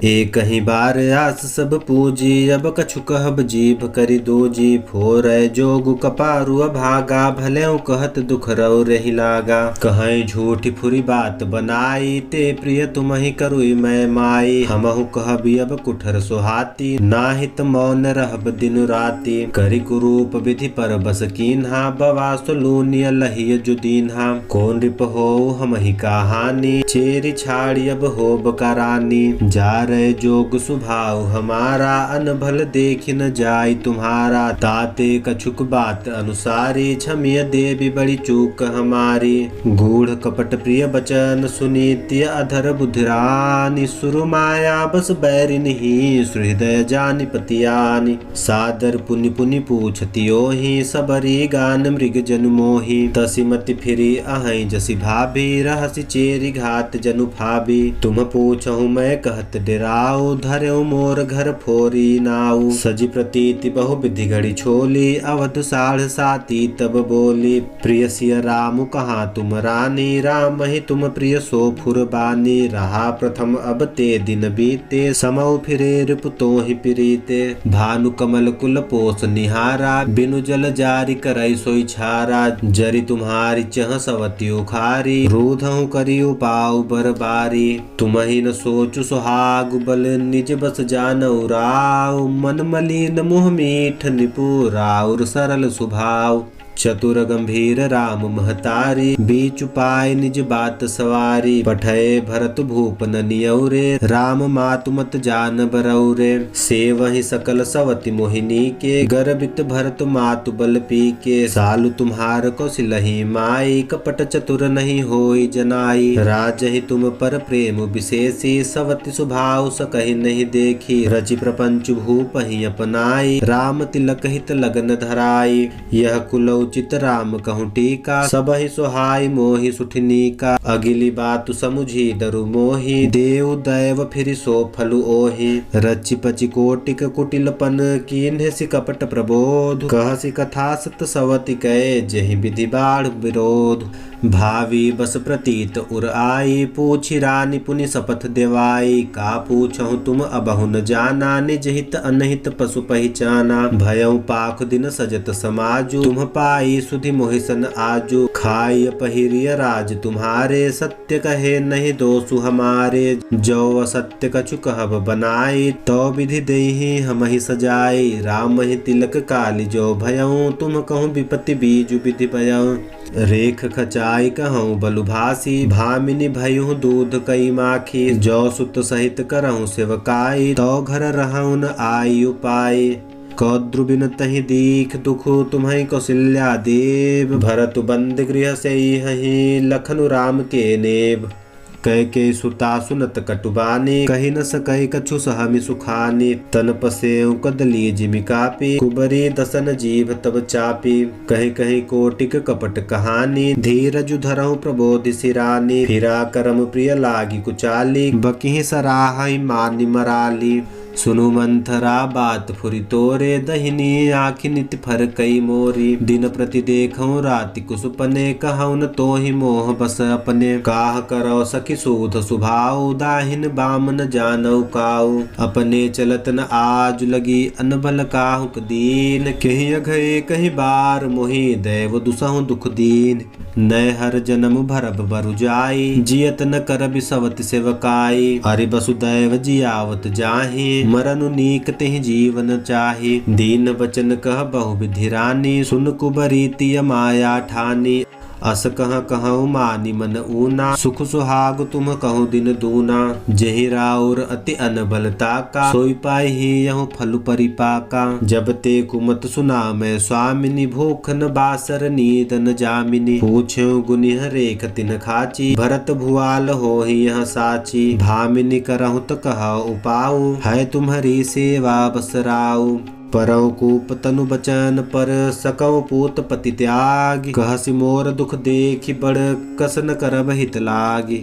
एक ही बार आस सब पूजी, अब कछु कहब जीभ करि दूजी। फोरै जोगु कपारु अभागा, भलेउ कहत दुख रौ रही लागा। कहीं झूठी फुरी बात बनाई, ते प्रिय तुम ही करुई मैं माई। हमहु कहबी अब कुठर सुहाती, नाहित मौन रहब दिन राती। करि कुरूप विधि पर बस कीन्हा, बवास लूनिय लहिय जुदीन्हा। कौन रिप हो हम ही कहानी, चेरी छाड़ी अब होब करानी। जा रहे जोग सुभाव हमारा, अनभल देख न जाय तुम्हारा। ताते कछुक बात अनुसारी, क्षमिय देवी बड़ी चूक हमारी। गूढ़ कपट प्रिय बचन सुनीति, अधर बुधिरानी। सुरु माया बस बैरिन ही, सुहृदय जानि पतियानि। सादर पुनि पुनि पूछतियो ही, सबरी गान मृग जनु मोही। तसी मति फिरी अहै जसी भाभी, रहसी चेरी घात जनु भाभी। तुम पूछहु मैं कहत डेराऊ, धर्यो मोर घर फोरी नाऊ। सजी प्रतीति बहु विधि घड़ी छोली, अवध साढ़ साती तब बोली। प्रिय सिय राम कहाँ तुम रानी, राम ही तुम प्रिय सो फुरबानी। रहा प्रथम अब ते दिन बीते, समौ फिरे रिपु तो ही प्रीते। भानु कमल कुल पोस निहारा, बिनु जल जारी करई सोई छारा। जरी तुम्हारी चह सवती उखारी, रूधहु करियु पाऊ बरबारी। तुम ही न सोचु सुहाग बल, निज बस जानऊ राव। मन मलिन मुह मीठ निपुर, और सरल स्वभाव। चतुर गंभीर राम महतारी, बीच पाए निज बात सवारी। पठय भरत भूप न नियौरे, राम मातु मत जान बरौरे। सेवहि सकल सवति मोहिनी के, गर्भित भरत मातु बल पी के। सालु तुम्हार कौशलहि माई, कपट चतुर नहीं होई जनाई। राजहि तुम पर प्रेम विशेषी, सवति स्वभाव सकहि नहीं देखी। रचि प्रपंच भूप ही अपनाई, राम तिलक हित लगन धराई। यह कुलौ चित राम कहूँ टीका, सब ही सुहाई मोहि सुठनी का। अगिली बात समुझी डरु मोहि, देव दैव फिर सो फलु ओहि। रचि पचि कोटिक कुटिलपन, कीन्हे सि कपट प्रबोध। कहसी कथा सत सवति कै, जहि विधि बाढ़ विरोध। भावी बस प्रतीत उर आई, पूछी रानी पुनि शपथ देवाई। का पूछहु तुम अबहु न जाना, निज हित अनहित पशु पहिचाना। भयउ पाख दिन सजत समाजु, तुम पाई सुधि मोहिसन आजु। खाय पहिरिय राज तुम्हारे, सत्य कहे नहीं दोषु हमारे। जो असत्य कछु कहब बनाई, तो विधि देहि हम ही सजाई। राम ही तिलक काली जो भयउ, तुम कहूँ विपत्ति बीजु विधि भयउ। रेख खचाई कहूँ बलुभासी, भामिनी भयहु दूध कई माखी। जो सुत सहित करहु सेवकाई, तो घर रहु न आई उपाय। कौद्रुबिन तहि दीख दुख, तुम्हें कौशल्या देव। भरत बंद गृह से ही, लखनु राम के नेब। कैके सुता सुनत कटुबानी, कही न सकई कछु सहमि सुखानी। तन पसेउ कदली जिमि कापी, कुबरी दसन जीभ तब चापी। कहीं कहीं कोटिक कपट कहानी, धीरजु धरहु प्रबोधि सिरानी। फिरा करम प्रिय लागी कुचाली, बकिहि सराहई मानि मराली। सुनु मंथरा बात फुरि तोरे, दहिनी आँखि नित फर कई मोरी। दिन प्रति देखऊँ राति कुसुपने, कहूँ न तो ही मोह बस अपने। काह करो सखी सूध सुभाव, दाहिन बाम न जानऊ काऊ। अपने चलत न आज लगी, अनबल काहुक दीन। कहीं अघये कहीं बार, मोहि दैव दुसहु दुख दीन। नय हर जन्म भरब बरु जाई, जियत न करबि सवति सेवकाई। अरि वसुदैव जियावत जाहि, मरनु नीक तिहि जीवन चाहि। दीन वचन कह बहु विधि रानी, सुन कुबरीति माया ठानी। अस कह कहूँ मानि मन ऊना, सुख सुहाग तुम कहूँ दिन दूना। जेहि राउर अति अनबलता का, सोई पाई ही यहूँ फल परिपाका। जब ते कुमत सुना मैं स्वामिनी, भूख न बासर नींद न जामिनी। पूछ्यो गुनिह रेख तिन खाची, भरत भुआल हो ही यह साची। भामिनी करहु त कह उपाऊ, है तुम्हारी सेवा बसराऊ। परौ कूप तनु बचन पर, सकौ पूत पति त्यागी। कहसि मोर दुख देखि बड़, कस न करब हित लागी।